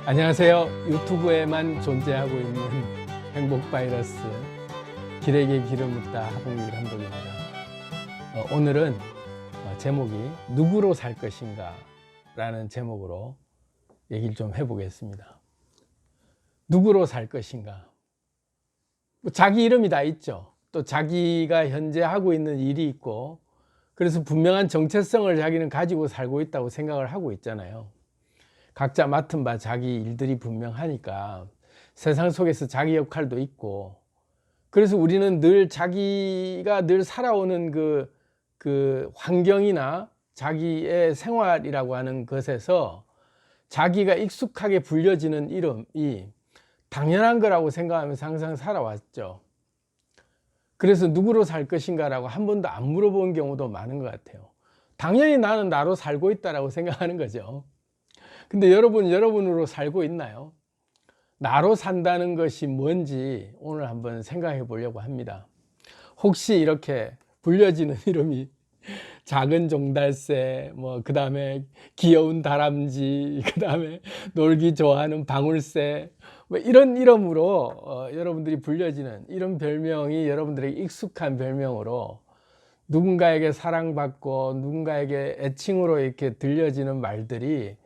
안녕하세요. 유튜브에만 존재하고 있는 행복 바이러스 길에게 길을 묻다 하봉길 감독입니다. 오늘은 제목이 누구로 살 것인가 라는 제목으로 얘기를 좀 해보겠습니다. 누구로 살 것인가? 자기 이름이 다 있죠. 또 자기가 현재 하고 있는 일이 있고, 그래서 분명한 정체성을 자기는 가지고 살고 있다고 생각을 하고 있잖아요. 각자 맡은 바 자기 일들이 분명하니까 세상 속에서 자기 역할도 있고, 그래서 우리는 늘 자기가 늘 살아오는 그 환경이나 자기의 생활이라고 하는 것에서 자기가 익숙하게 불려지는 이름이 당연한 거라고 생각하면서 항상 살아왔죠. 그래서 누구로 살 것인가라고 한 번도 안 물어본 경우도 많은 것 같아요. 당연히 나는 나로 살고 있다라고 생각하는 거죠. 근데 여러분으로 살고 있나요? 나로 산다는 것이 뭔지 오늘 한번 생각해 보려고 합니다. 혹시 이렇게 불려지는 이름이 작은 종달새, 그 다음에 귀여운 다람쥐, 그 다음에 놀기 좋아하는 방울새, 이런 이름으로 여러분들이 불려지는 이런 별명이 여러분들에게 익숙한 별명으로 누군가에게 사랑받고 누군가에게 애칭으로 이렇게 들려지는 말들이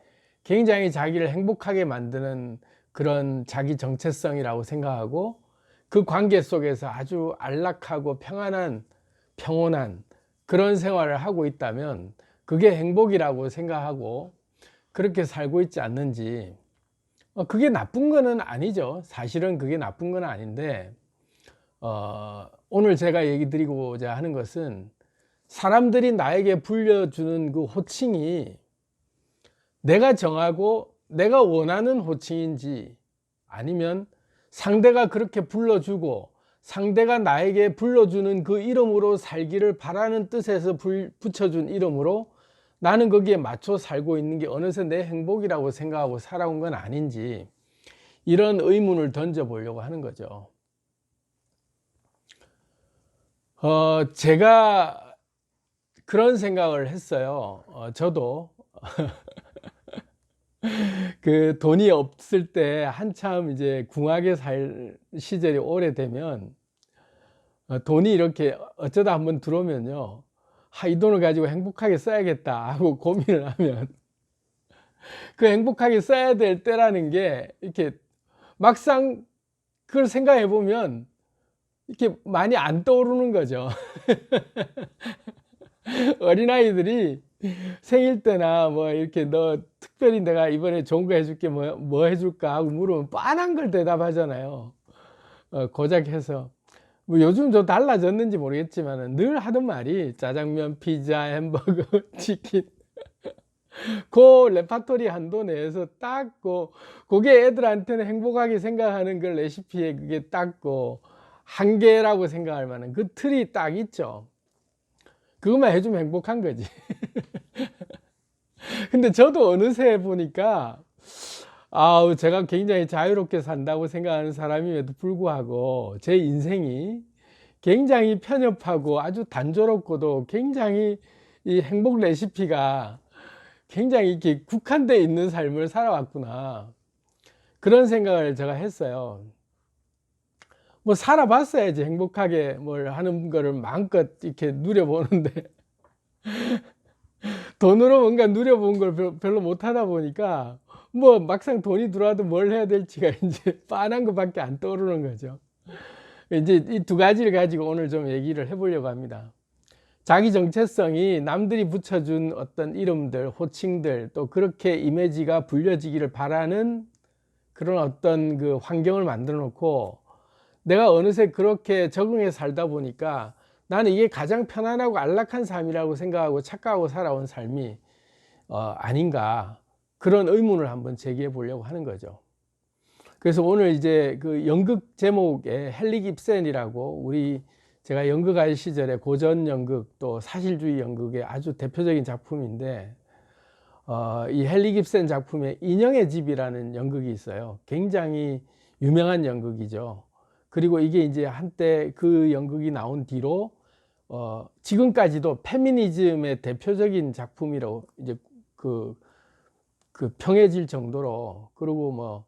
굉장히 자기를 행복하게 만드는 그런 자기 정체성이라고 생각하고, 그 관계 속에서 아주 안락하고 평온한 그런 생활을 하고 있다면 그게 행복이라고 생각하고 그렇게 살고 있지 않는지. 그게 나쁜 거는 아니죠. 사실은 그게 나쁜 건 아닌데, 오늘 제가 얘기 드리고자 하는 것은 사람들이 나에게 불려주는 그 호칭이 내가 정하고 내가 원하는 호칭인지, 아니면 상대가 그렇게 불러주고 상대가 나에게 불러주는 그 이름으로 살기를 바라는 뜻에서 붙여준 이름으로 나는 거기에 맞춰 살고 있는 게 어느새 내 행복이라고 생각하고 살아온 건 아닌지, 이런 의문을 던져보려고 하는 거죠. 제가 그런 생각을 했어요. 저도 그 돈이 없을 때 한참 이제 궁하게 살 시절이 오래되면 돈이 이렇게 어쩌다 한번 들어오면요, 이 돈을 가지고 행복하게 써야겠다 하고 고민을 하면 그 행복하게 써야 될 때라는 게 이렇게 막상 그걸 생각해 보면 이렇게 많이 안 떠오르는 거죠. 어린아이들이 생일 때나 이렇게 너 특별히 내가 이번에 좋은 거 해줄게, 뭐 해줄까 하고 물으면 뻔한 걸 대답하잖아요. 고작 해서 요즘 좀 달라졌는지 모르겠지만 늘 하던 말이 짜장면, 피자, 햄버거, 치킨, 그 레파토리 한도 내에서 딱 그게 애들한테는 행복하게 생각하는 그 레시피에 그게 딱 한계라고 생각할 만한 그 틀이 딱 있죠. 그것만 해주면 행복한 거지. 근데 저도 어느새 보니까 제가 굉장히 자유롭게 산다고 생각하는 사람임에도 불구하고 제 인생이 굉장히 편협하고 아주 단조롭고도 굉장히 이 행복 레시피가 굉장히 이렇게 국한되어 있는 삶을 살아왔구나, 그런 생각을 제가 했어요. 살아봤어야지 행복하게 뭘 하는 거를 마음껏 이렇게 누려보는데 돈으로 뭔가 누려본 걸 별로 못 하다 보니까 막상 돈이 들어와도 뭘 해야 될지가 이제 빤한 것밖에 안 떠오르는 거죠. 이제 이 두 가지를 가지고 오늘 좀 얘기를 해보려고 합니다. 자기 정체성이 남들이 붙여준 어떤 이름들, 호칭들, 또 그렇게 이미지가 불려지기를 바라는 그런 어떤 그 환경을 만들어 놓고 내가 어느새 그렇게 적응해 살다 보니까 나는 이게 가장 편안하고 안락한 삶이라고 생각하고 착각하고 살아온 삶이 아닌가, 그런 의문을 한번 제기해 보려고 하는 거죠. 그래서 오늘 이제 그 연극 제목에 헨리 깁센이라고, 제가 연극할 시절에 고전 연극 또 사실주의 연극의 아주 대표적인 작품인데, 이 헨리 깁센 작품에 인형의 집이라는 연극이 있어요. 굉장히 유명한 연극이죠. 그리고 이게 이제 한때 그 연극이 나온 뒤로 지금까지도 페미니즘의 대표적인 작품이라고 이제 그 평해질 정도로, 그리고 뭐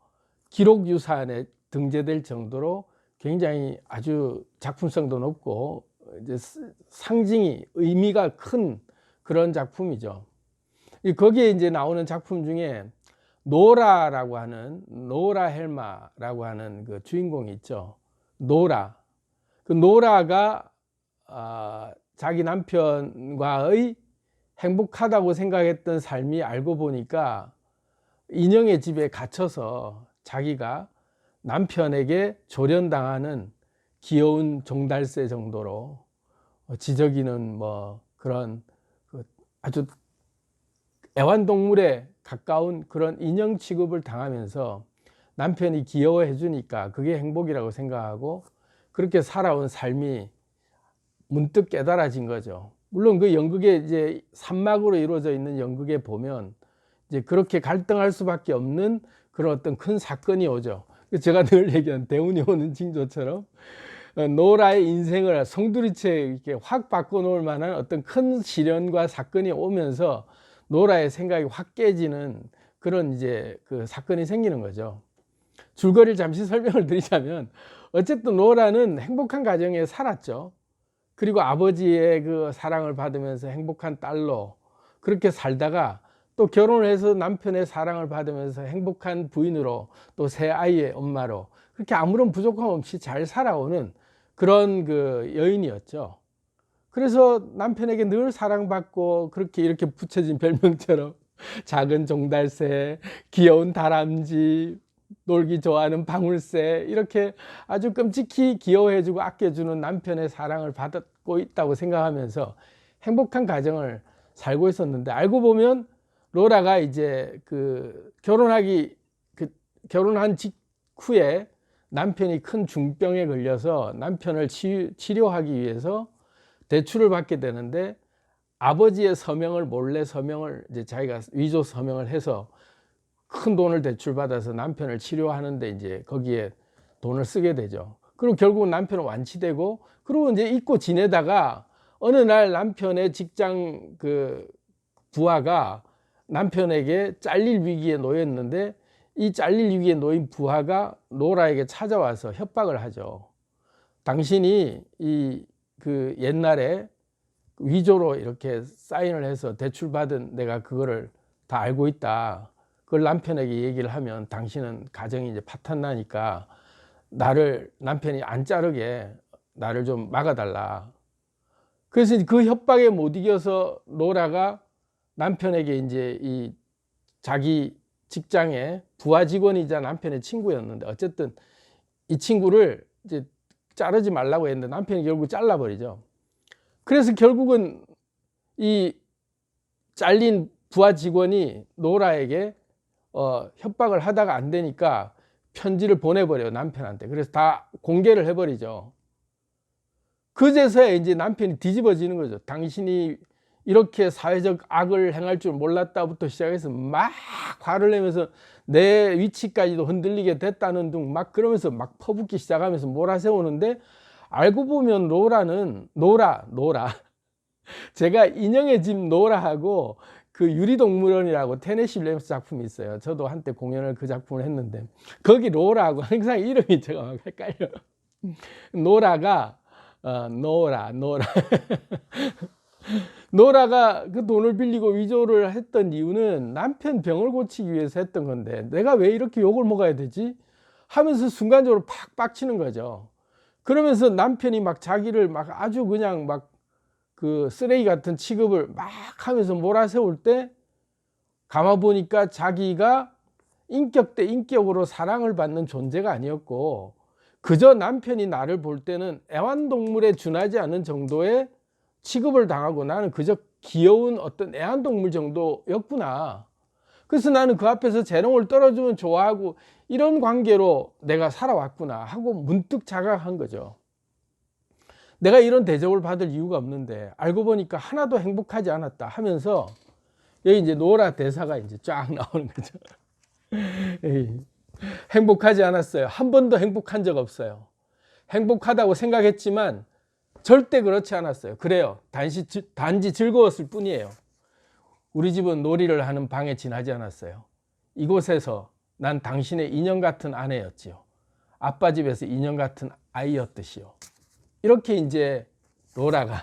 기록 유산에 등재될 정도로 굉장히 아주 작품성도 높고 이제 상징이 의미가 큰 그런 작품이죠. 거기에 이제 나오는 작품 중에 노라라고 하는, 노라 헬마라고 하는 그 주인공이 있죠. 노라. 그 노라가 자기 남편과의 행복하다고 생각했던 삶이 알고 보니까 인형의 집에 갇혀서 자기가 남편에게 조련당하는 귀여운 종달새 정도로 지저귀는 뭐 그런 아주 애완동물에 가까운 그런 인형 취급을 당하면서 남편이 귀여워해 주니까 그게 행복이라고 생각하고 그렇게 살아온 삶이 문득 깨달아진 거죠. 물론 그 연극에 이제 3막으로 이루어져 있는 연극에 보면 이제 그렇게 갈등할 수밖에 없는 그런 어떤 큰 사건이 오죠. 제가 늘 얘기하는 대운이 오는 징조처럼 노라의 인생을 송두리째 이렇게 확 바꿔놓을 만한 어떤 큰 시련과 사건이 오면서 노라의 생각이 확 깨지는 그런 이제 그 사건이 생기는 거죠. 줄거리를 잠시 설명을 드리자면 어쨌든 노라는 행복한 가정에 살았죠. 그리고 아버지의 그 사랑을 받으면서 행복한 딸로 그렇게 살다가 또 결혼을 해서 남편의 사랑을 받으면서 행복한 부인으로 또 세 아이의 엄마로 그렇게 아무런 부족함 없이 잘 살아오는 그런 그 여인이었죠. 그래서 남편에게 늘 사랑받고 그렇게 이렇게 붙여진 별명처럼 작은 종달새, 귀여운 다람쥐, 놀기 좋아하는 방울새 이렇게 아주 끔찍히 귀여워해주고 아껴주는 남편의 사랑을 받고 있다고 생각하면서 행복한 가정을 살고 있었는데 알고 보면 로라가 이제 그 결혼한 직후에 남편이 큰 중병에 걸려서 남편을 치료하기 위해서 대출을 받게 되는데 아버지의 서명을 몰래 서명을 이제 자기가 위조 서명을 해서 큰 돈을 대출받아서 남편을 치료하는데 이제 거기에 돈을 쓰게 되죠. 그리고 결국은 남편은 완치되고 그리고 이제 잊고 지내다가 어느 날 남편의 직장 그 부하가 남편에게 잘릴 위기에 놓였는데 이 잘릴 위기에 놓인 부하가 노라에게 찾아와서 협박을 하죠. 당신이 그 옛날에 위조로 이렇게 사인을 해서 대출받은 내가 그거를 다 알고 있다. 그걸 남편에게 얘기를 하면 당신은 가정이 이제 파탄 나니까 남편이 안 자르게 나를 좀 막아달라. 그래서 그 협박에 못 이겨서 노라가 남편에게 이제 자기 직장의 부하 직원이자 남편의 친구였는데 어쨌든 이 친구를 이제 자르지 말라고 했는데 남편이 결국 잘라버리죠. 그래서 결국은 이 잘린 부하 직원이 노라에게 협박을 하다가 안 되니까 편지를 보내버려요, 남편한테. 그래서 다 공개를 해버리죠. 그제서야 이제 남편이 뒤집어지는 거죠. 당신이 이렇게 사회적 악을 행할 줄 몰랐다부터 시작해서 막 화를 내면서 내 위치까지도 흔들리게 됐다는 둥 막 그러면서 막 퍼붓기 시작하면서 몰아세우는데 알고 보면 노라 제가 인형의 집 노라하고 그 유리동물원이라고 테네시 윌리엄스 작품이 있어요. 저도 한때 공연을 그 작품을 했는데 거기 로라하고 항상 이름이 제가 막 헷갈려요. 노라가 노라가 그 돈을 빌리고 위조를 했던 이유는 남편 병을 고치기 위해서 했던 건데 내가 왜 이렇게 욕을 먹어야 되지? 하면서 순간적으로 팍 빡치는 거죠. 그러면서 남편이 막 자기를 막 아주 그냥 막 그 쓰레기 같은 취급을 막 하면서 몰아세울 때 가만 보니까 자기가 인격 대 인격으로 사랑을 받는 존재가 아니었고 그저 남편이 나를 볼 때는 애완동물에 준하지 않은 정도의 취급을 당하고 나는 그저 귀여운 어떤 애완동물 정도였구나. 그래서 나는 그 앞에서 재롱을 떨어주면 좋아하고 이런 관계로 내가 살아왔구나 하고 문득 자각한 거죠. 내가 이런 대접을 받을 이유가 없는데 알고 보니까 하나도 행복하지 않았다 하면서 여기 이제 노라 대사가 이제 쫙 나오는 거죠. 행복하지 않았어요. 한 번도 행복한 적 없어요. 행복하다고 생각했지만 절대 그렇지 않았어요. 그래요. 단지 즐거웠을 뿐이에요. 우리 집은 놀이를 하는 방에 지나지 않았어요. 이곳에서 난 당신의 인형 같은 아내였지요. 아빠 집에서 인형 같은 아이였듯이요. 이렇게 이제 로라가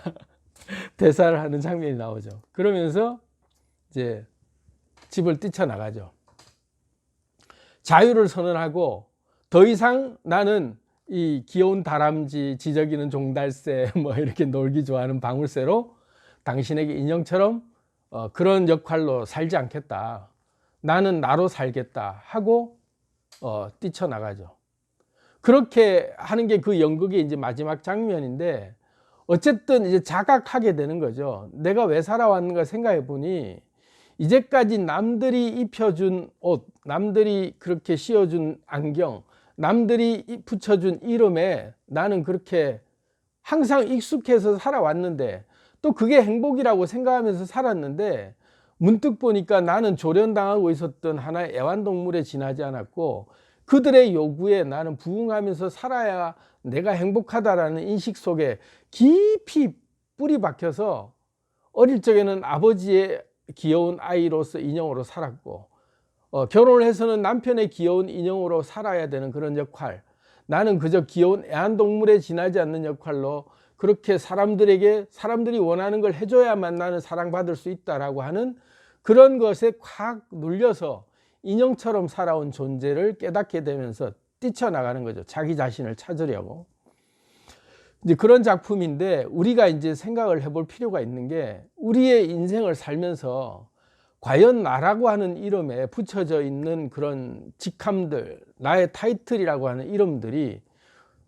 대사를 하는 장면이 나오죠. 그러면서 이제 집을 뛰쳐나가죠. 자유를 선언하고 더 이상 나는 이 귀여운 다람쥐, 지저귀는 종달새 뭐 이렇게 놀기 좋아하는 방울새로 당신에게 인형처럼 그런 역할로 살지 않겠다. 나는 나로 살겠다 하고 뛰쳐나가죠. 그렇게 하는 게 그 연극의 이제 마지막 장면인데, 어쨌든 이제 자각하게 되는 거죠. 내가 왜 살아왔는가 생각해 보니, 이제까지 남들이 입혀준 옷, 남들이 그렇게 씌워준 안경, 남들이 붙여준 이름에 나는 그렇게 항상 익숙해서 살아왔는데, 또 그게 행복이라고 생각하면서 살았는데, 문득 보니까 나는 조련당하고 있었던 하나의 애완동물에 지나지 않았고, 그들의 요구에 나는 부응하면서 살아야 내가 행복하다라는 인식 속에 깊이 뿌리 박혀서 어릴 적에는 아버지의 귀여운 아이로서 인형으로 살았고, 결혼을 해서는 남편의 귀여운 인형으로 살아야 되는 그런 역할, 나는 그저 귀여운 애완동물에 지나지 않는 역할로 그렇게 사람들이 원하는 걸 해줘야만 나는 사랑받을 수 있다라고 하는 그런 것에 확 눌려서 인형처럼 살아온 존재를 깨닫게 되면서 뛰쳐나가는 거죠. 자기 자신을 찾으려고. 이제 그런 작품인데, 우리가 이제 생각을 해볼 필요가 있는 게, 우리의 인생을 살면서 과연 나라고 하는 이름에 붙여져 있는 그런 직함들, 나의 타이틀이라고 하는 이름들이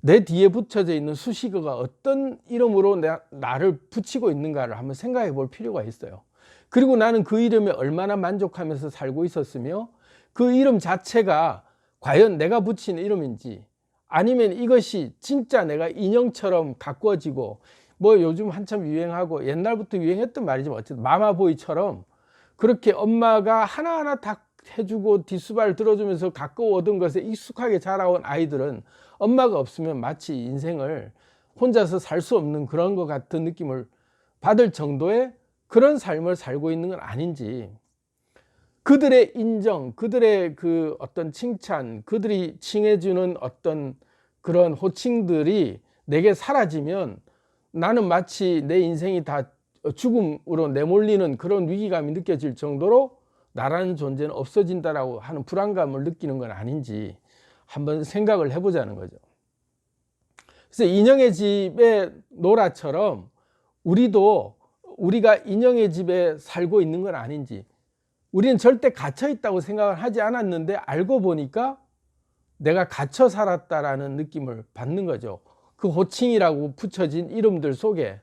내 뒤에 붙여져 있는 수식어가 어떤 이름으로 나를 붙이고 있는가를 한번 생각해 볼 필요가 있어요. 그리고 나는 그 이름에 얼마나 만족하면서 살고 있었으며, 그 이름 자체가 과연 내가 붙인 이름인지, 아니면 이것이 진짜 내가 인형처럼 가꾸어지고, 뭐 요즘 한참 유행하고 옛날부터 유행했던 말이지만 어쨌든 마마보이처럼 그렇게 엄마가 하나하나 다 해주고 뒷수발 들어주면서 가까워오던 것에 익숙하게 자라온 아이들은 엄마가 없으면 마치 인생을 혼자서 살 수 없는 그런 것 같은 느낌을 받을 정도의 그런 삶을 살고 있는 건 아닌지, 그들의 인정, 그들의 그 어떤 칭찬, 그들이 칭해주는 어떤 그런 호칭들이 내게 사라지면 나는 마치 내 인생이 다 죽음으로 내몰리는 그런 위기감이 느껴질 정도로 나라는 존재는 없어진다라고 하는 불안감을 느끼는 건 아닌지 한번 생각을 해보자는 거죠. 그래서 인형의 집의 노라처럼 우리가 인형의 집에 살고 있는 건 아닌지, 우리는 절대 갇혀 있다고 생각을 하지 않았는데 알고 보니까 내가 갇혀 살았다라는 느낌을 받는 거죠. 그 호칭이라고 붙여진 이름들 속에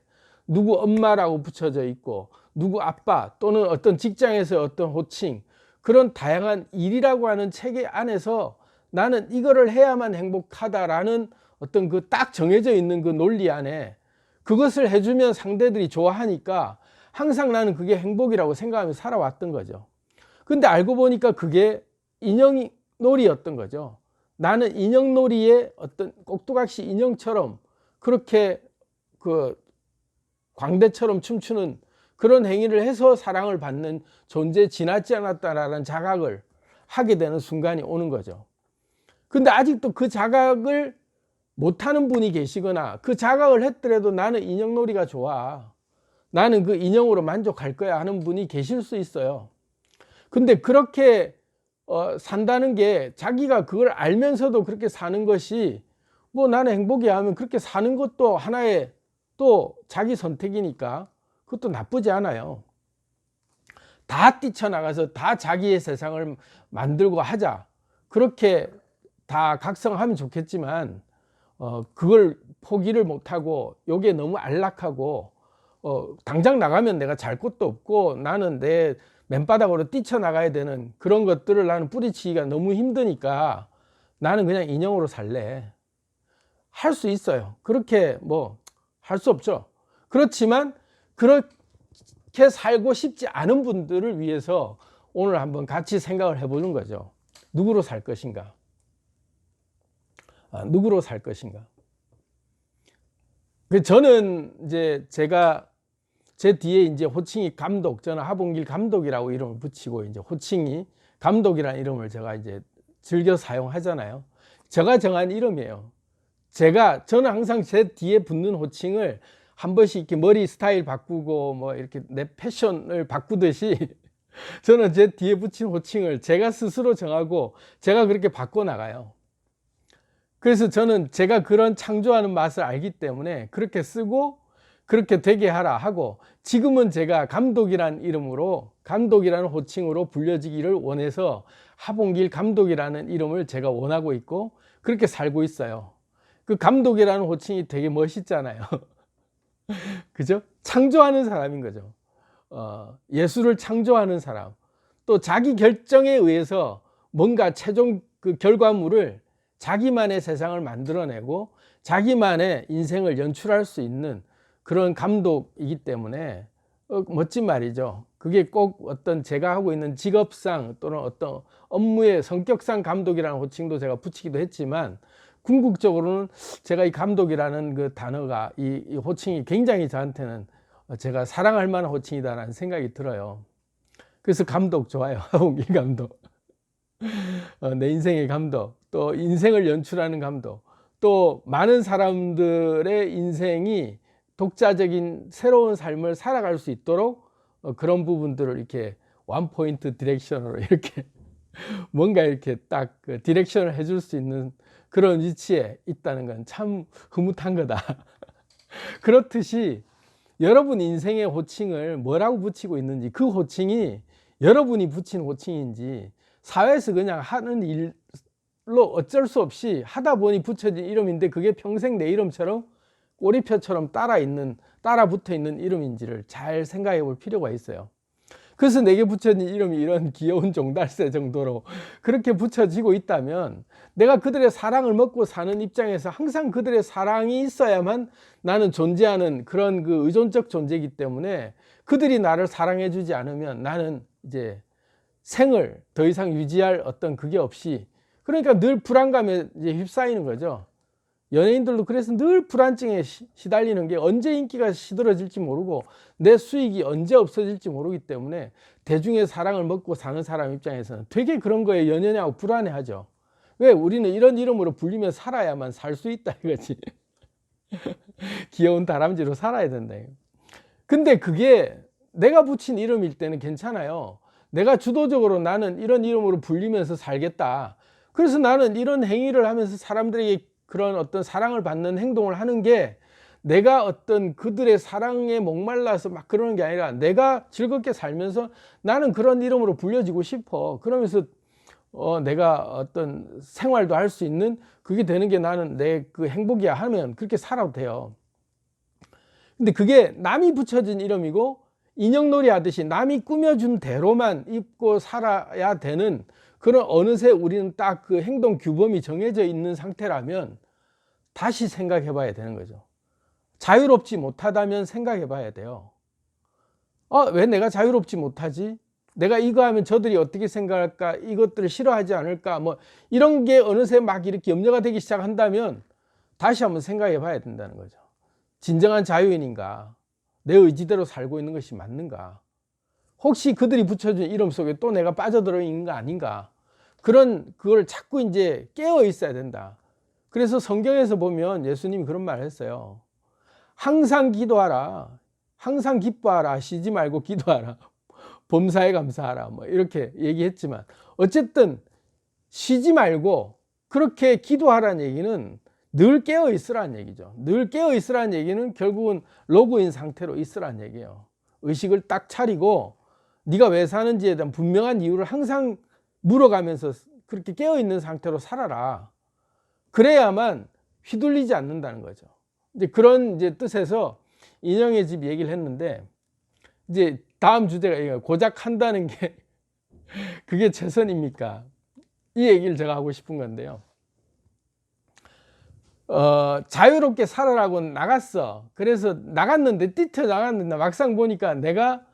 누구 엄마라고 붙여져 있고, 누구 아빠, 또는 어떤 직장에서 어떤 호칭, 그런 다양한 일이라고 하는 체계 안에서 나는 이거를 해야만 행복하다라는 어떤 그 딱 정해져 있는 그 논리 안에 그것을 해주면 상대들이 좋아하니까 항상 나는 그게 행복이라고 생각하며 살아왔던 거죠. 근데 알고 보니까 그게 인형놀이였던 거죠. 나는 인형놀이의 어떤 꼭두각시 인형처럼 그렇게 그 광대처럼 춤추는 그런 행위를 해서 사랑을 받는 존재에 지나지 않았다라는 자각을 하게 되는 순간이 오는 거죠. 근데 아직도 그 자각을 못하는 분이 계시거나, 그 자각을 했더라도 나는 인형놀이가 좋아, 나는 그 인형으로 만족할 거야 하는 분이 계실 수 있어요. 근데 그렇게 산다는 게, 자기가 그걸 알면서도 그렇게 사는 것이 뭐 나는 행복이야 하면 그렇게 사는 것도 하나의 또 자기 선택이니까 그것도 나쁘지 않아요. 다 뛰쳐나가서 다 자기의 세상을 만들고 하자, 그렇게 다 각성하면 좋겠지만 그걸 포기를 못하고 요게 너무 안락하고 당장 나가면 내가 잘 곳도 없고 나는 내 맨바닥으로 뛰쳐나가야 되는 그런 것들을 나는 뿌리치기가 너무 힘드니까 나는 그냥 인형으로 살래, 할 수 있어요. 그렇게 뭐 할 수 없죠. 그렇지만 그렇게 살고 싶지 않은 분들을 위해서 오늘 한번 같이 생각을 해보는 거죠. 누구로 살 것인가? 누구로 살 것인가? 저는 이제 제 뒤에 이제 호칭이 감독, 저는 하봉길 감독이라고 이름을 붙이고 이제 호칭이 감독이라는 이름을 제가 이제 즐겨 사용하잖아요. 제가 정한 이름이에요. 저는 항상 제 뒤에 붙는 호칭을 한 번씩 이렇게 머리 스타일 바꾸고 뭐 이렇게 내 패션을 바꾸듯이 저는 제 뒤에 붙인 호칭을 제가 스스로 정하고 제가 그렇게 바꿔나가요. 그래서 저는 제가 그런 창조하는 맛을 알기 때문에 그렇게 쓰고 그렇게 되게 하라 하고, 지금은 제가 감독이라는 이름으로, 감독이라는 호칭으로 불려지기를 원해서 하봉길 감독이라는 이름을 제가 원하고 있고 그렇게 살고 있어요. 그 감독이라는 호칭이 되게 멋있잖아요. 그죠? 창조하는 사람인 거죠. 예술을 창조하는 사람, 또 자기 결정에 의해서 뭔가 최종 그 결과물을 자기만의 세상을 만들어내고 자기만의 인생을 연출할 수 있는 그런 감독이기 때문에 멋진 말이죠. 그게 꼭 어떤 제가 하고 있는 직업상 또는 어떤 업무의 성격상 감독이라는 호칭도 제가 붙이기도 했지만, 궁극적으로는 제가 이 감독이라는 그 단어가, 이 호칭이 굉장히 저한테는 제가 사랑할 만한 호칭이다라는 생각이 들어요. 그래서 감독 좋아요. 하봉길 감독. 내 인생의 감독, 또 인생을 연출하는 감독, 또 많은 사람들의 인생이 독자적인 새로운 삶을 살아갈 수 있도록 그런 부분들을 이렇게 원포인트 디렉션으로 이렇게 뭔가 이렇게 딱 그 디렉션을 해줄 수 있는 그런 위치에 있다는 건 참 흐뭇한 거다. 그렇듯이 여러분 인생의 호칭을 뭐라고 붙이고 있는지, 그 호칭이 여러분이 붙인 호칭인지, 사회에서 그냥 하는 일로 어쩔 수 없이 하다 보니 붙여진 이름인데 그게 평생 내 이름처럼 꼬리표처럼 따라 붙어 있는 이름인지를 잘 생각해 볼 필요가 있어요. 그래서 내게 붙여진 이름이 이런 귀여운 종달새 정도로 그렇게 붙여지고 있다면, 내가 그들의 사랑을 먹고 사는 입장에서 항상 그들의 사랑이 있어야만 나는 존재하는 그런 그 의존적 존재이기 때문에, 그들이 나를 사랑해 주지 않으면 나는 이제 생을 더 이상 유지할 어떤 그게 없이, 그러니까 늘 불안감에 이제 휩싸이는 거죠. 연예인들도 그래서 늘 불안증에 시달리는 게, 언제 인기가 시들어질지 모르고 내 수익이 언제 없어질지 모르기 때문에 대중의 사랑을 먹고 사는 사람 입장에서는 되게 그런 거에 연연하고 불안해하죠. 왜? 우리는 이런 이름으로 불리며 살아야만 살 수 있다 이거지. 귀여운 다람쥐로 살아야 된다. 근데 그게 내가 붙인 이름일 때는 괜찮아요. 내가 주도적으로 나는 이런 이름으로 불리면서 살겠다. 그래서 나는 이런 행위를 하면서 사람들에게 그런 어떤 사랑을 받는 행동을 하는 게, 내가 어떤 그들의 사랑에 목말라서 막 그러는 게 아니라 내가 즐겁게 살면서 나는 그런 이름으로 불려지고 싶어. 그러면서 내가 어떤 생활도 할 수 있는 그게 되는 게 나는 내 그 행복이야 하면 그렇게 살아도 돼요. 근데 그게 남이 붙여진 이름이고 인형놀이 하듯이 남이 꾸며준 대로만 입고 살아야 되는 그런, 어느새 우리는 딱 그 행동 규범이 정해져 있는 상태라면 다시 생각해 봐야 되는 거죠. 자유롭지 못하다면 생각해 봐야 돼요. 왜 내가 자유롭지 못하지? 내가 이거 하면 저들이 어떻게 생각할까? 이것들을 싫어하지 않을까? 뭐 이런 게 어느새 막 이렇게 염려가 되기 시작한다면 다시 한번 생각해 봐야 된다는 거죠. 진정한 자유인인가? 내 의지대로 살고 있는 것이 맞는가? 혹시 그들이 붙여준 이름 속에 또 내가 빠져들어 있는 거 아닌가? 그걸 자꾸 이제 깨어 있어야 된다. 그래서 성경에서 보면 예수님이 그런 말을 했어요. 항상 기도하라. 항상 기뻐하라. 쉬지 말고 기도하라. 범사에 감사하라. 뭐 이렇게 얘기했지만, 어쨌든 쉬지 말고 그렇게 기도하라는 얘기는 늘 깨어 있으라는 얘기죠. 늘 깨어 있으라는 얘기는 결국은 로그인 상태로 있으라는 얘기예요. 의식을 딱 차리고 네가 왜 사는지에 대한 분명한 이유를 항상 물어가면서 그렇게 깨어 있는 상태로 살아라. 그래야만 휘둘리지 않는다는 거죠. 이제 그런 이제 뜻에서 인형의 집 얘기를 했는데, 이제 다음 주제가 고작 한다는 게 그게 최선입니까? 이 얘기를 제가 하고 싶은 건데요. 자유롭게 살아라고 나갔어. 그래서 나갔는데, 뛰쳐나갔는데 막상 보니까 내가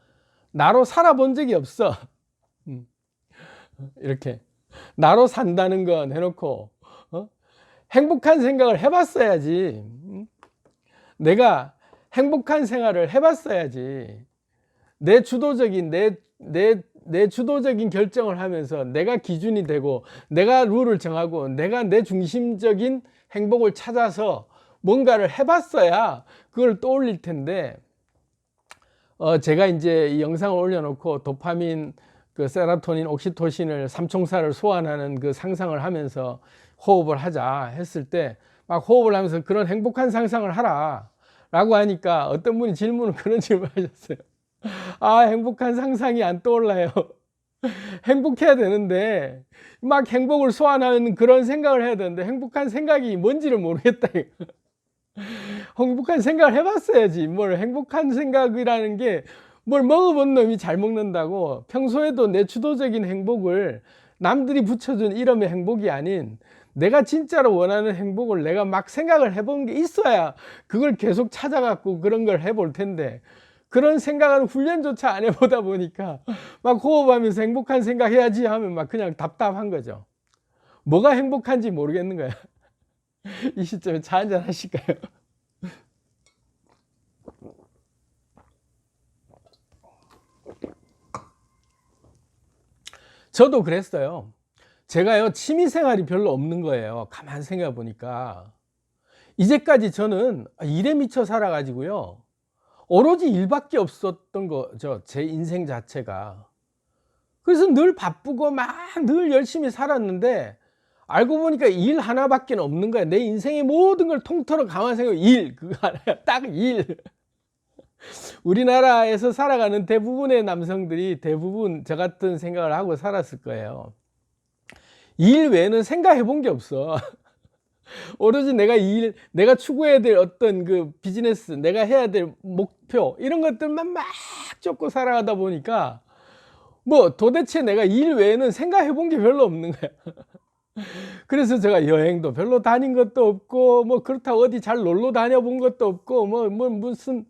나로 살아본 적이 없어. 이렇게 나로 산다는 건 해놓고 행복한 생각을 해봤어야지. 내가 행복한 생활을 해봤어야지. 내 주도적인 내 내 주도적인 결정을 하면서 내가 기준이 되고 내가 룰을 정하고 내가 내 중심적인 행복을 찾아서 뭔가를 해봤어야 그걸 떠올릴 텐데, 제가 이제 이 영상을 올려놓고 도파민, 그 세로토닌, 옥시토신을 삼총사를 소환하는 그 상상을 하면서 호흡을 하자 했을 때 막 호흡을 하면서 그런 행복한 상상을 하라 라고 하니까 어떤 분이 그런 질문을 하셨어요. 아, 행복한 상상이 안 떠올라요. 행복해야 되는데 막 행복을 소환하는 그런 생각을 해야 되는데 행복한 생각이 뭔지를 모르겠다. 행복한 생각을 해봤어야지. 뭘 행복한 생각이라는 게 뭘 먹어본 놈이 잘 먹는다고, 평소에도 내 주도적인 행복을 남들이 붙여준 이름의 행복이 아닌 내가 진짜로 원하는 행복을 내가 막 생각을 해본 게 있어야 그걸 계속 찾아갖고 그런 걸 해볼 텐데, 그런 생각하는 훈련조차 안 해보다 보니까 막 호흡하면서 행복한 생각 해야지 하면 막 그냥 답답한 거죠. 뭐가 행복한지 모르겠는 거야. 이 시점에 차 한잔 하실까요? 저도 그랬어요. 제가요, 취미생활이 별로 없는 거예요. 가만 생각해 보니까. 이제까지 저는 일에 미쳐 살아가지고요, 오로지 일밖에 없었던 거죠. 제 인생 자체가. 그래서 늘 바쁘고 막 늘 열심히 살았는데 알고 보니까 일 하나밖에 없는 거야. 내 인생의 모든 걸 통틀어 가만 생각해 일, 그거 하나야. 딱 일. 우리나라에서 살아가는 대부분의 남성들이 대부분 저 같은 생각을 하고 살았을 거예요. 일 외에는 생각해 본 게 없어. 오로지 내가 추구해야 될 어떤 그 비즈니스, 내가 해야 될 목표, 이런 것들만 막 쫓고 살아가다 보니까 뭐 도대체 내가 일 외에는 생각해 본 게 별로 없는 거야. 그래서 제가 여행도 별로 다닌 것도 없고, 뭐 그렇다고 어디 잘 놀러 다녀본 것도 없고, 무슨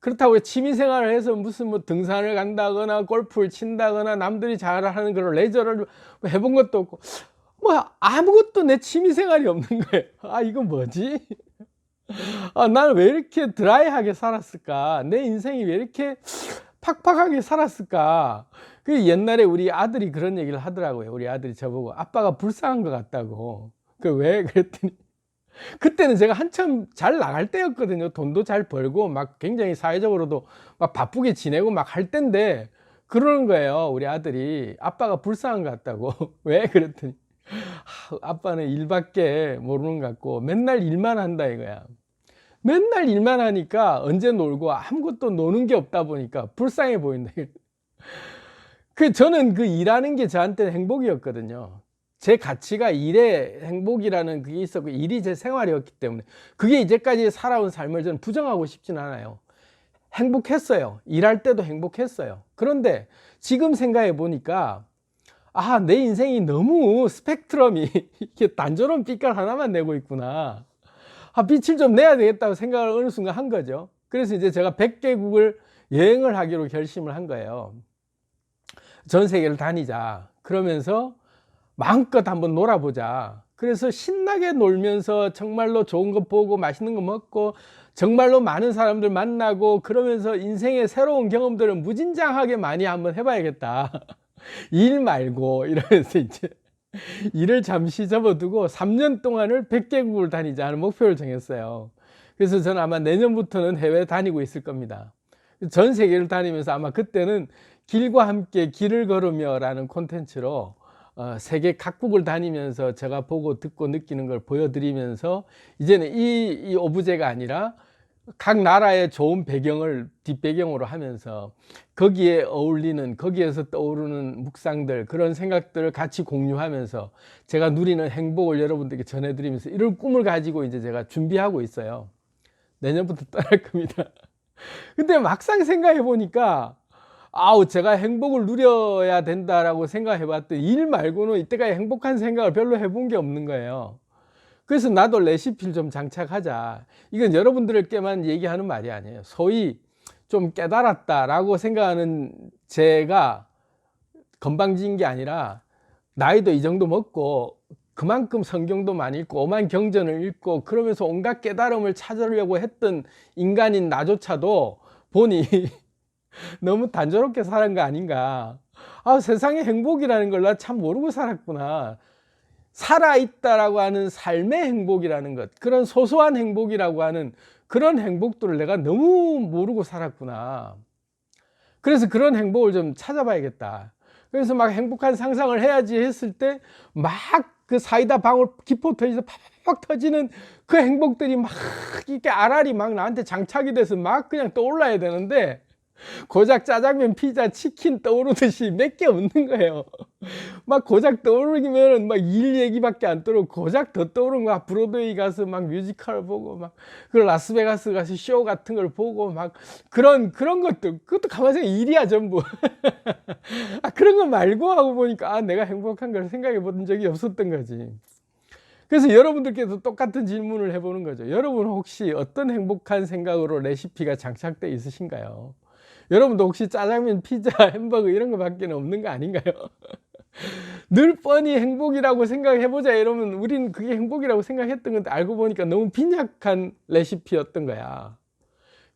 그렇다고 취미 생활을 해서 무슨 뭐 등산을 간다거나 골프를 친다거나 남들이 잘하는 그런 레저를 해본 것도 없고, 뭐 아무것도 내 취미 생활이 없는 거예요. 아, 이건 뭐지? 아, 나는 왜 이렇게 드라이하게 살았을까? 내 인생이 왜 이렇게 팍팍하게 살았을까? 그 옛날에 우리 아들이 그런 얘기를 하더라고요. 우리 아들이 저보고 아빠가 불쌍한 것 같다고. 그 왜? 그랬더니 그때는 제가 한참 잘 나갈 때였거든요. 돈도 잘 벌고 막 굉장히 사회적으로도 막 바쁘게 지내고 막 할 때인데 그러는 거예요. 우리 아들이 아빠가 불쌍한 것 같다고. 왜? 그랬더니 아빠는 일밖에 모르는 것 같고 맨날 일만 한다 이거야. 맨날 일만 하니까 언제 놀고 아무것도 노는 게 없다 보니까 불쌍해 보인다. 저는 그 일하는 게 저한테는 행복이었거든요. 제 가치가 일의 행복이라는 그게 있었고 일이 제 생활이었기 때문에 그게 이제까지 살아온 삶을 저는 부정하고 싶진 않아요. 행복했어요. 일할 때도 행복했어요. 그런데 지금 생각해 보니까 아, 내 인생이 너무 스펙트럼이 이렇게 단조로운 빛깔 하나만 내고 있구나. 아, 빛을 좀 내야 되겠다고 생각을 어느 순간 한 거죠. 그래서 이제 제가 100개국을 여행을 하기로 결심을 한 거예요. 전 세계를 다니자. 그러면서 마음껏 한번 놀아보자. 그래서 신나게 놀면서 정말로 좋은 거 보고 맛있는 거 먹고 정말로 많은 사람들 만나고 그러면서 인생의 새로운 경험들을 무진장하게 많이 한번 해봐야겠다. 일 말고 이러면서 이제 일을 잠시 접어두고 3년 동안을 100개국을 다니자 하는 목표를 정했어요. 그래서 저는 아마 내년부터는 해외 다니고 있을 겁니다. 전 세계를 다니면서 아마 그때는 길과 함께 길을 걸으며 라는 콘텐츠로 세계 각국을 다니면서 제가 보고 듣고 느끼는 걸 보여드리면서 이제는 이 오브제가 아니라 각 나라의 좋은 배경을 뒷배경으로 하면서 거기에 어울리는, 거기에서 떠오르는 묵상들, 그런 생각들을 같이 공유하면서 제가 누리는 행복을 여러분들께 전해드리면서 이런 꿈을 가지고 이제 제가 준비하고 있어요. 내년부터 떠날 겁니다. 근데 막상 생각해 보니까 아우, 제가 행복을 누려야 된다라고 생각해 봤더니 일 말고는 이때까지 행복한 생각을 별로 해본 게 없는 거예요. 그래서 나도 레시피를 좀 장착하자. 이건 여러분들께만 얘기하는 말이 아니에요. 소위 좀 깨달았다라고 생각하는 제가 건방진 게 아니라 나이도 이 정도 먹고 그만큼 성경도 많이 읽고 오만 경전을 읽고 그러면서 온갖 깨달음을 찾으려고 했던 인간인 나조차도 보니 너무 단조롭게 사는 거 아닌가. 아, 세상에 행복이라는 걸 나 참 모르고 살았구나. 살아있다라고 하는 삶의 행복이라는 것, 그런 소소한 행복이라고 하는 그런 행복들을 내가 너무 모르고 살았구나. 그래서 그런 행복을 좀 찾아봐야겠다. 그래서 막 행복한 상상을 해야지 했을 때 막 그 사이다 방울 기포 터지서 팍팍 터지는 그 행복들이 막 이렇게 알알이 막 나한테 장착이 돼서 막 그냥 떠올라야 되는데, 고작 짜장면, 피자, 치킨 떠오르듯이 몇 개 없는 거예요. 막 고작 떠오르기면은 막 일 얘기밖에 안 떠오르고, 고작 더 떠오르는 거야. 브로드웨이 가서 막 뮤지컬 보고, 막 그 라스베가스 가서 쇼 같은 걸 보고, 막 그런 것들, 그것도 가만히 생각해 일이야 전부. 아, 그런 거 말고 하고 보니까 아, 내가 행복한 걸 생각해 본 적이 없었던 거지. 그래서 여러분들께도 똑같은 질문을 해보는 거죠. 여러분 혹시 어떤 행복한 생각으로 레시피가 장착되어 있으신가요? 여러분도 혹시 짜장면, 피자, 햄버거 이런 거밖에 없는 거 아닌가요? 늘 뻔히 행복이라고 생각해보자 이러면 우리는 그게 행복이라고 생각했던 건데, 알고 보니까 너무 빈약한 레시피였던 거야.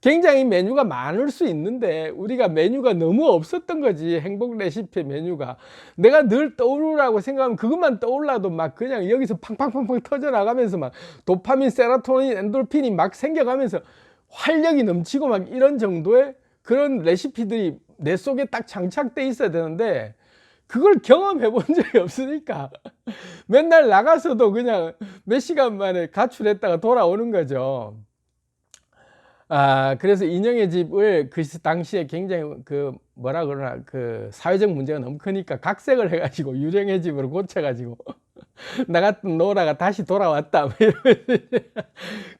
굉장히 메뉴가 많을 수 있는데 우리가 메뉴가 너무 없었던 거지. 행복 레시피 메뉴가 내가 늘 떠오르라고 생각하면 그것만 떠올라도 막 그냥 여기서 팡팡팡팡 터져나가면서 막 도파민, 세로토닌, 엔돌핀이 막 생겨가면서 활력이 넘치고 막 이런 정도의 그런 레시피들이 내 속에 딱 장착돼 있어야 되는데, 그걸 경험해 본 적이 없으니까 맨날 나가서도 그냥 몇 시간 만에 가출했다가 돌아오는 거죠. 아, 그래서 인형의 집을 그 당시에 굉장히 그 뭐라 그러나 그 사회적 문제가 너무 크니까 각색을 해가지고 유령의 집으로 고쳐가지고 나갔던 노라가 다시 돌아왔다 뭐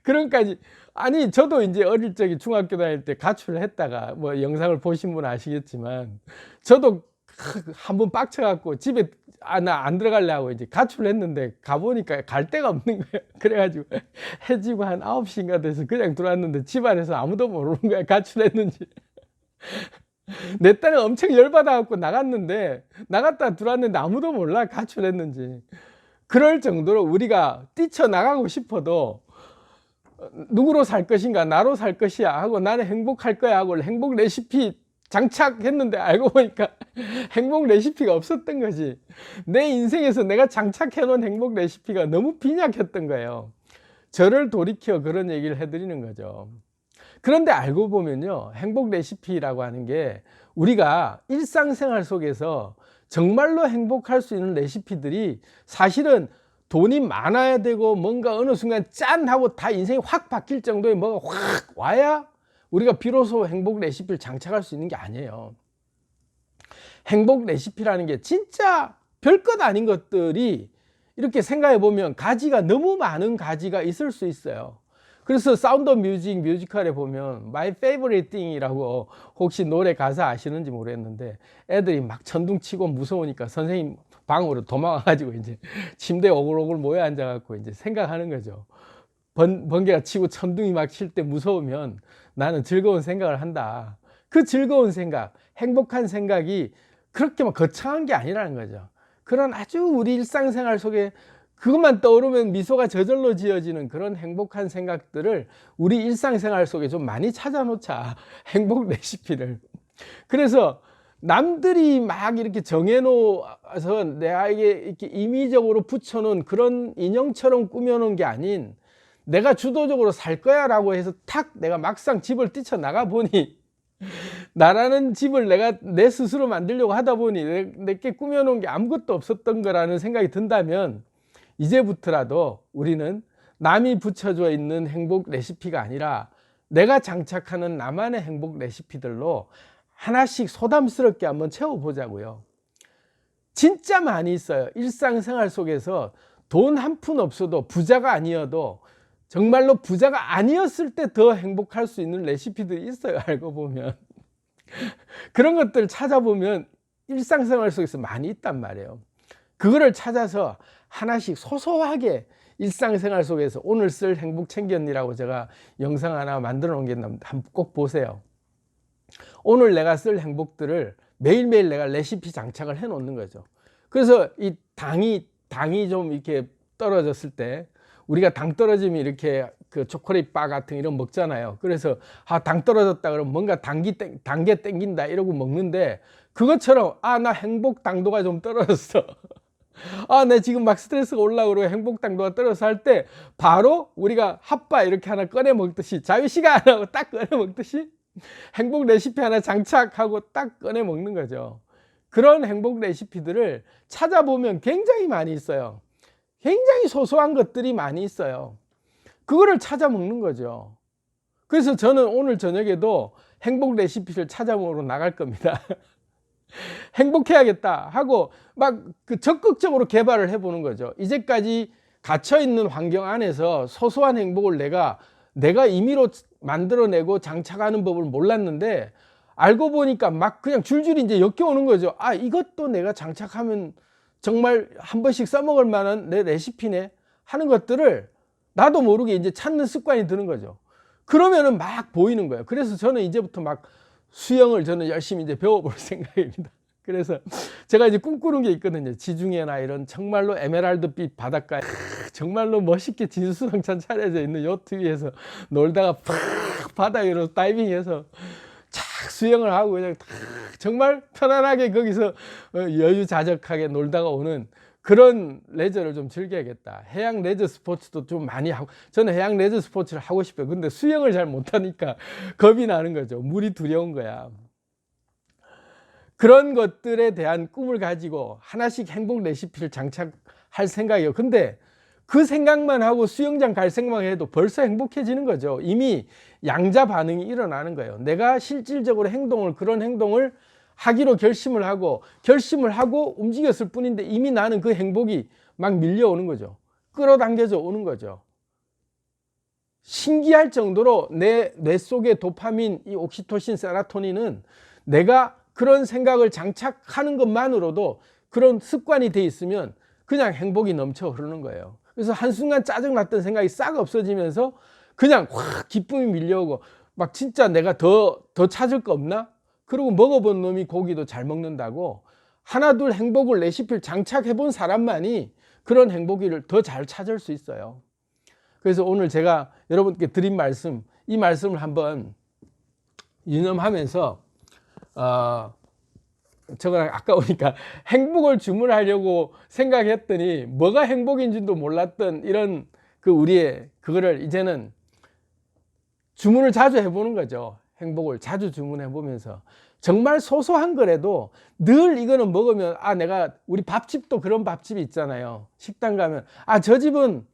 그런까지. 아니, 저도 이제 어릴 적에 중학교 다닐 때 가출을 했다가 뭐 영상을 보신 분 아시겠지만, 저도 한번 빡쳐갖고 집에 나 안 들어갈래 하고 이제 가출을 했는데, 가보니까 갈 데가 없는 거예요. 그래가지고 해지고 한 9시인가 돼서 그냥 들어왔는데 집안에서 아무도 모르는 거야, 가출했는지. 내 딸은 엄청 열받아갖고 나갔는데, 나갔다 들어왔는데 아무도 몰라, 가출했는지. 그럴 정도로 우리가 뛰쳐나가고 싶어도 누구로 살 것인가, 나로 살 것이야 하고, 나는 행복할 거야 하고 행복 레시피 장착했는데 알고 보니까 행복 레시피가 없었던 거지. 내 인생에서 내가 장착해 놓은 행복 레시피가 너무 빈약했던 거예요. 저를 돌이켜 그런 얘기를 해드리는 거죠. 그런데 알고 보면요, 행복 레시피라고 하는 게 우리가 일상생활 속에서 정말로 행복할 수 있는 레시피들이 사실은 돈이 많아야 되고 뭔가 어느 순간 짠 하고 다 인생이 확 바뀔 정도의 뭐가 확 와야 우리가 비로소 행복 레시피를 장착할 수 있는 게 아니에요. 행복 레시피라는 게 진짜 별것 아닌 것들이 이렇게 생각해 보면 가지가 너무 많은 가지가 있을 수 있어요. 그래서 사운드 오브 뮤직 뮤지컬에 보면 My Favorite Thing이라고, 혹시 노래 가사 아시는지 모르겠는데, 애들이 막 천둥치고 무서우니까 선생님 방으로 도망가가지고 이제 침대에 오글오글 모여 앉아갖고 이제 생각하는 거죠. 번개가 치고 천둥이 막 칠 때 무서우면 나는 즐거운 생각을 한다. 그 즐거운 생각, 행복한 생각이 그렇게 막 거창한 게 아니라는 거죠. 그런 아주 우리 일상생활 속에 그것만 떠오르면 미소가 저절로 지어지는 그런 행복한 생각들을 우리 일상생활 속에 좀 많이 찾아놓자, 행복 레시피를. 그래서 남들이 막 이렇게 정해놓아서 내게 이렇게 임의적으로 붙여놓은 그런 인형처럼 꾸며놓은 게 아닌, 내가 주도적으로 살 거야 라고 해서 탁 내가 막상 집을 뛰쳐나가 보니, 나라는 집을 내가 내 스스로 만들려고 하다 보니 내게 꾸며놓은 게 아무것도 없었던 거라는 생각이 든다면, 이제부터라도 우리는 남이 붙여져 있는 행복 레시피가 아니라 내가 장착하는 나만의 행복 레시피들로 하나씩 소담스럽게 한번 채워보자고요. 진짜 많이 있어요. 일상생활 속에서 돈 한 푼 없어도, 부자가 아니어도, 정말로 부자가 아니었을 때 더 행복할 수 있는 레시피들이 있어요. 알고 보면 그런 것들 찾아보면 일상생활 속에서 많이 있단 말이에요. 그거를 찾아서 하나씩 소소하게 일상생활 속에서, 오늘 쓸 행복 챙겼니라고 제가 영상 하나 만들어 놓은 게 있는데 한번 꼭 보세요. 오늘 내가 쓸 행복들을 매일매일 내가 레시피 장착을 해 놓는 거죠. 그래서 이 당이 좀 이렇게 떨어졌을 때, 우리가 당 떨어짐이 이렇게 그 초콜릿 바 같은 이런 먹잖아요. 그래서 당 떨어졌다 그러면 뭔가 단계 땡긴다 이러고 먹는데, 그것처럼 나 행복 당도가 좀 떨어졌어. 내 지금 막 스트레스가 올라오고 행복 당도가 떨어져서 할 때 바로 우리가 핫바 이렇게 하나 꺼내 먹듯이, 자유시간 하고 딱 꺼내 먹듯이 행복 레시피 하나 장착하고 딱 꺼내 먹는 거죠. 그런 행복 레시피들을 찾아보면 굉장히 많이 있어요. 굉장히 소소한 것들이 많이 있어요. 그거를 찾아 먹는 거죠. 그래서 저는 오늘 저녁에도 행복 레시피를 찾아 먹으러 나갈 겁니다. 행복해야겠다 하고 막 그 적극적으로 개발을 해보는 거죠. 이제까지 갇혀있는 환경 안에서 소소한 행복을 내가 임의로 만들어내고 장착하는 법을 몰랐는데, 알고 보니까 막 그냥 줄줄이 이제 엮여오는 거죠. 이것도 내가 장착하면 정말 한 번씩 써먹을 만한 내 레시피네 하는 것들을 나도 모르게 이제 찾는 습관이 드는 거죠. 그러면은 막 보이는 거예요. 그래서 저는 이제부터 막 수영을 저는 열심히 이제 배워볼 생각입니다. 그래서 제가 이제 꿈꾸는 게 있거든요. 지중해나 이런 정말로 에메랄드빛 바닷가에 정말로 멋있게 진수성찬 차려져 있는 요트 위에서 놀다가 팍 바다 위로 다이빙해서 착 수영을 하고 그냥 정말 편안하게 거기서 여유자적하게 놀다가 오는 그런 레저를 좀 즐겨야겠다. 해양 레저 스포츠도 좀 많이 하고, 저는 해양 레저 스포츠를 하고 싶어요. 근데 수영을 잘 못하니까 겁이 나는 거죠. 물이 두려운 거야. 그런 것들에 대한 꿈을 가지고 하나씩 행복 레시피를 장착할 생각이에요. 근데 그 생각만 하고 수영장 갈 생각만 해도 벌써 행복해지는 거죠. 이미 양자 반응이 일어나는 거예요. 내가 실질적으로 그런 행동을 하기로 결심을 하고 움직였을 뿐인데 이미 나는 그 행복이 막 밀려오는 거죠. 끌어당겨져 오는 거죠. 신기할 정도로 내 뇌 속의 도파민, 이 옥시토신, 세로토닌은 내가 그런 생각을 장착하는 것만으로도, 그런 습관이 돼 있으면 그냥 행복이 넘쳐 흐르는 거예요. 그래서 한순간 짜증났던 생각이 싹 없어지면서 그냥 확 기쁨이 밀려오고, 막 진짜 내가 더 찾을 거 없나? 그리고 먹어본 놈이 고기도 잘 먹는다고, 하나둘 행복을 레시피를 장착해 본 사람만이 그런 행복을 더 잘 찾을 수 있어요. 그래서 오늘 제가 여러분께 드린 말씀, 이 말씀을 한번 유념하면서 저거 아까 보니까 행복을 주문하려고 생각했더니 뭐가 행복인지도 몰랐던 이런 우리의 그거를 이제는 주문을 자주 해보는 거죠. 행복을 자주 주문해 보면서 정말 소소한 거라도 늘 이거는 먹으면 우리 밥집도 그런 밥집이 있잖아요. 식당 가면 저 집은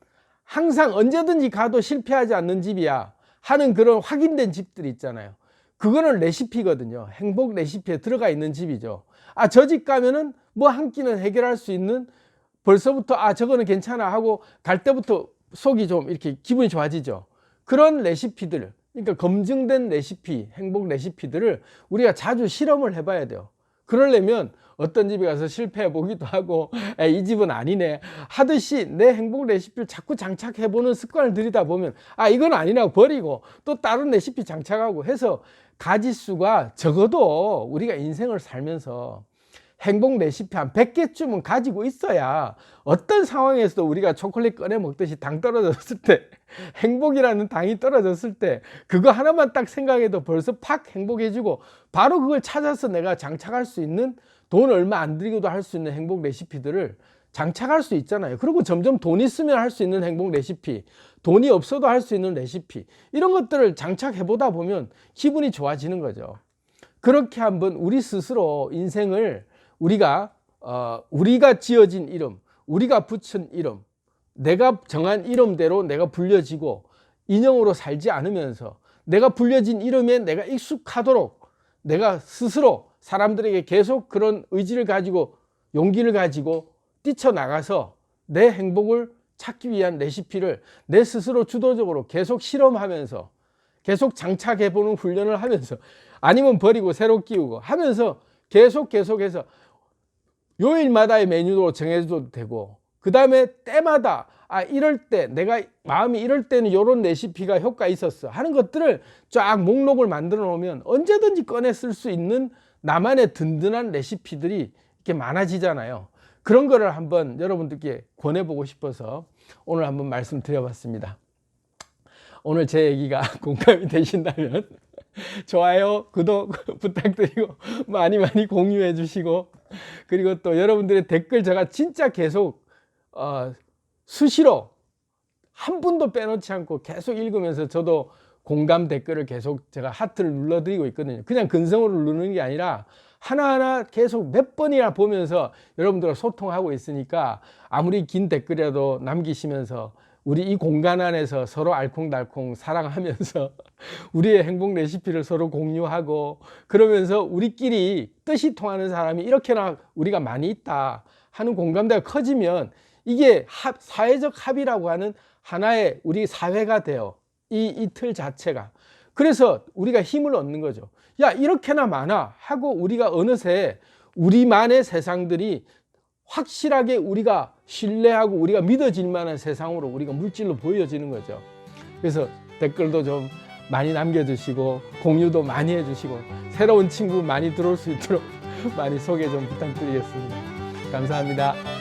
항상 언제든지 가도 실패하지 않는 집이야 하는 그런 확인된 집들이 있잖아요. 그거는 레시피거든요. 행복 레시피에 들어가 있는 집이죠. 저 집 가면은 뭐 한 끼는 해결할 수 있는, 벌써부터 저거는 괜찮아 하고 갈 때부터 속이 좀 이렇게 기분이 좋아지죠. 그런 레시피들, 그러니까 검증된 레시피, 행복 레시피들을 우리가 자주 실험을 해봐야 돼요. 그러려면 어떤 집에 가서 실패해 보기도 하고 이 집은 아니네 하듯이 내 행복 레시피를 자꾸 장착해보는 습관을 들이다 보면 이건 아니라고 버리고 또 다른 레시피 장착하고 해서 가지수가, 적어도 우리가 인생을 살면서 행복 레시피 한 100개쯤은 가지고 있어야 어떤 상황에서도 우리가 초콜릿 꺼내 먹듯이 당 떨어졌을 때, 행복이라는 당이 떨어졌을 때 그거 하나만 딱 생각해도 벌써 팍 행복해지고 바로 그걸 찾아서 내가 장착할 수 있는, 돈 얼마 안 들이고도 할 수 있는 행복 레시피들을 장착할 수 있잖아요. 그리고 점점 돈 있으면 할 수 있는 행복 레시피, 돈이 없어도 할 수 있는 레시피, 이런 것들을 장착해 보다 보면 기분이 좋아지는 거죠. 그렇게 한번 우리 스스로 인생을 우리가 지어진 이름, 우리가 붙인 이름, 내가 정한 이름대로 내가 불려지고 인형으로 살지 않으면서 내가 불려진 이름에 내가 익숙하도록 내가 스스로 사람들에게 계속 그런 의지를 가지고 용기를 가지고 뛰쳐나가서 내 행복을 찾기 위한 레시피를 내 스스로 주도적으로 계속 실험하면서 계속 장착해보는 훈련을 하면서, 아니면 버리고 새로 끼우고 하면서 계속해서 요일마다의 메뉴로 정해줘도 되고, 그 다음에 때마다 이럴 때 내가 마음이 이럴 때는 이런 레시피가 효과 있었어 하는 것들을 쫙 목록을 만들어 놓으면 언제든지 꺼내 쓸 수 있는 나만의 든든한 레시피들이 이렇게 많아지잖아요. 그런 거를 한번 여러분들께 권해보고 싶어서 오늘 한번 말씀드려봤습니다. 오늘 제 얘기가 공감이 되신다면 좋아요, 구독 부탁드리고 많이 많이 공유해 주시고, 그리고 또 여러분들의 댓글 제가 진짜 계속 수시로 한 분도 빼놓지 않고 계속 읽으면서 저도 공감 댓글을 계속 제가 하트를 눌러드리고 있거든요. 그냥 근성으로 누르는 게 아니라 하나하나 계속 몇 번이나 보면서 여러분들과 소통하고 있으니까 아무리 긴 댓글이라도 남기시면서 우리 이 공간 안에서 서로 알콩달콩 사랑하면서 우리의 행복 레시피를 서로 공유하고, 그러면서 우리끼리 뜻이 통하는 사람이 이렇게나 우리가 많이 있다 하는 공감대가 커지면 이게 사회적 합의라고 하는 하나의 우리 사회가 돼요. 이 틀 자체가. 그래서 우리가 힘을 얻는 거죠. 야, 이렇게나 많아 하고 우리가 어느새 우리만의 세상들이 확실하게 우리가 신뢰하고 우리가 믿어질 만한 세상으로 우리가 물질로 보여지는 거죠. 그래서 댓글도 좀 많이 남겨주시고 공유도 많이 해주시고 새로운 친구 많이 들어올 수 있도록 많이 소개 좀 부탁드리겠습니다. 감사합니다.